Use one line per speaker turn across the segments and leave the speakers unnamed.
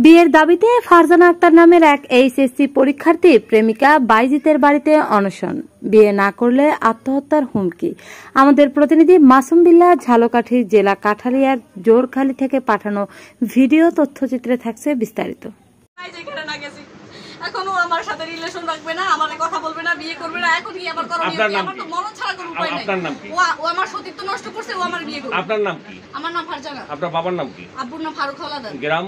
বিয়ের দাবিতে ফারজানা আক্তার নামের এক এইচএসসি পরীক্ষার্থী প্রেমিকা বাইজিতের বাড়িতে অনশন। বিয়ে না করলে আত্মহত্যার হুমকি। আমাদের প্রতিনিধি মাসুম বিল্লাহ ঝালকাঠি জেলা কাঠালিয়ার জোরখালি থেকে পাঠানো ভিডিও তথ্যচিত্রে থাকছে বিস্তারিত।
এখনো আমার সাথে রিলেশন রাখবে না, আমারে কথা বলবে না, বিয়ে করবে না। এখন কি আমার করণীয় কি? আমার তো মরণ ছাড়া কোনো উপায় নাই।
আপনার নাম কি?
ও আমার সতীত্ব নষ্ট করছে, ও আমার বিয়ে করবে।
আপনার নাম কি?
আমার নাম ফারজানা।
আপনার বাবার নাম কি?
আব্বুর নাম ফারুক হলাদার।
গ্রাম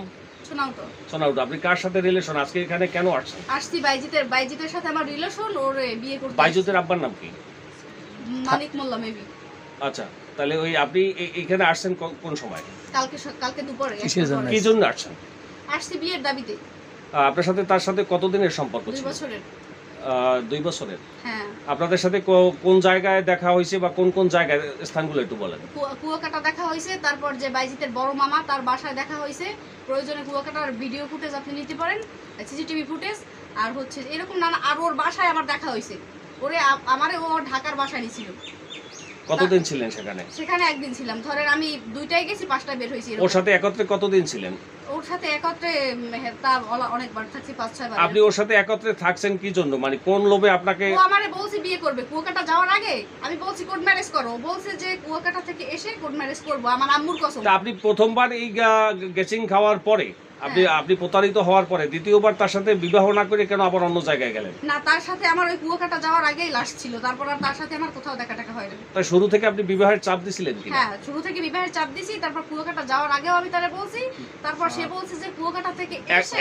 সোনাউটো।
সোনাউটো। আপনি কার সাথে রিলেশন? আজকে এখানে কেন আসছেন?
আসছি বাইজিতের সাথে আমার রিলেশন, ওর বিয়ে করতে।
বাইজিতের আব্বার নাম কি?
মানিক মোল্লা মেবি।
আচ্ছা, তাহলে ওই আপনি এখানে আসছেন কোন সময়?
কালকে দুপুরে।
কি জন্য আসছেন?
আসছি বিয়ের দাবিতে।
আপনার সাথে তার সাথে কতদিনের সম্পর্ক ছিল?
2 বছরের।
2 বছরের।
হ্যাঁ।
আপনাদের সাথে কোন জায়গায় দেখা হয়েছে বা কোন জায়গায়, স্থানগুলো একটু বলেন।
কুয়াকাটা দেখা হয়েছে, তারপর যে বাইজিতের বড় মামা তার বাসায় দেখা হয়েছে। প্রয়োজনে কুয়াকাটার ভিডিও ফুটেজ আপনি নিতে পারেন, সিসিটিভি ফুটেজ। আর হচ্ছে এরকম নানা, আর ওর বাসায় আমার দেখা হয়েছে। ও ঢাকার বাসায় নিয়েছিল।
কতদিন ছিলেন সেখানে?
সেখানে একদিন ছিলাম। ধরেন আমি 2টায় গেছি, 5টায় বের হয়েছি।
ওর সাথে একত্রে কতদিন ছিলেন?
ওর সাথে একত্রে তা অনেকবার থাকছি, 5-6 বার।
আপনি ওর সাথে একত্রে থাকছেন কি জন্য? মানে কোন লোভে আপনাকে?
ও আমারে বলছে বিয়ে করবে কুয়াকাটা যাওয়ার আগে। আমি বলছি কোর্ট ম্যারেজ করো। ও বলছে যে কুয়াকাটা থেকে এসে কোর্ট ম্যারেজ করব, আমার আম্মুর কসম।
তা আপনি প্রথমবার এই গেচিং খাওয়ার পরে, আপনি প্রতারিত হওয়ার পরে দ্বিতীয়বার তার সাথে বিবাহ না করে কেন আবার অন্য জায়গায় গেলেন?
না, তার সাথে আমার ওই কুয়াকাটা যাওয়ার আগেই লাশ ছিল। তারপর আর তার সাথে আমার কোথাও দেখা হয় না।
তাই শুরু থেকে আপনি বিবাহের চাপ দিছিলেন কি?
হ্যাঁ, শুরু থেকে বিবাহের চাপ দিছি। তারপর কুয়াকাটা যাওয়ার আগেও আমি তারে বলছি। তারপর সে বলছে যে কুয়াকাটা থেকে এসে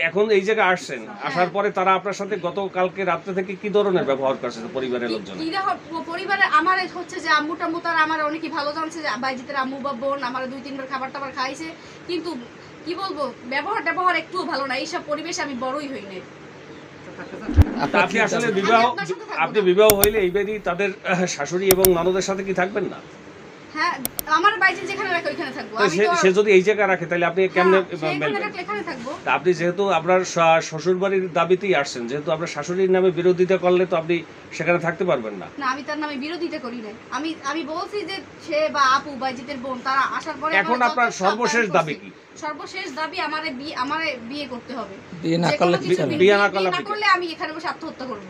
এখন এই জায়গায় আসছেন। আসার পরে তারা আপনার সাথে গতকালকে রাতে থেকে কি ধরনের ব্যবহার করছে পরিবারের লোকজন?
পরিবারে আমার হচ্ছে যে আম্মু টাম্মু তারা আমার অনেকই ভালো জানছে যে বাইজিতের আম্মু বা বোন আমার 2-3 বার খাবার টাবার খাইছে। কিন্তু কি বলবো, ব্যবহার একটু ভালো না। এইসব পরিবেশে আমি বড়ই হই নাই।
আপনি আসলে বিবাহ হইলে এইবারই তাদের শাশুড়ি এবং ননদের সাথে কি থাকবেন না?
হ্যাঁ, আমার বাইজি যেখানে রাখে ওইখানে থাকবো।
সে যদি এই জায়গায় রাখে তাহলে আপনি কেমনে
এখানে থাকবো?
আপনি যেহেতু আপনার শ্বশুর বাড়ির দাবিতেই আসছেন, যেহেতু আপনার শাশুড়ির নামে বিরোধিতা করলে তো আপনি সেখানে থাকতে পারবেন না।
না, আমি তার নামে বিরোধিতা করি না। আমি বলছি যে সে বা আপু বাইজিতের বোন তারা আসার পরে
এখন আপনার সর্বশেষ দাবি কি?
সর্বশেষ দাবি আমারে বিয়ে করতে হবে।
বিয়ে না করলে
আমি এখানে বসে আত্মহত্যা করবো।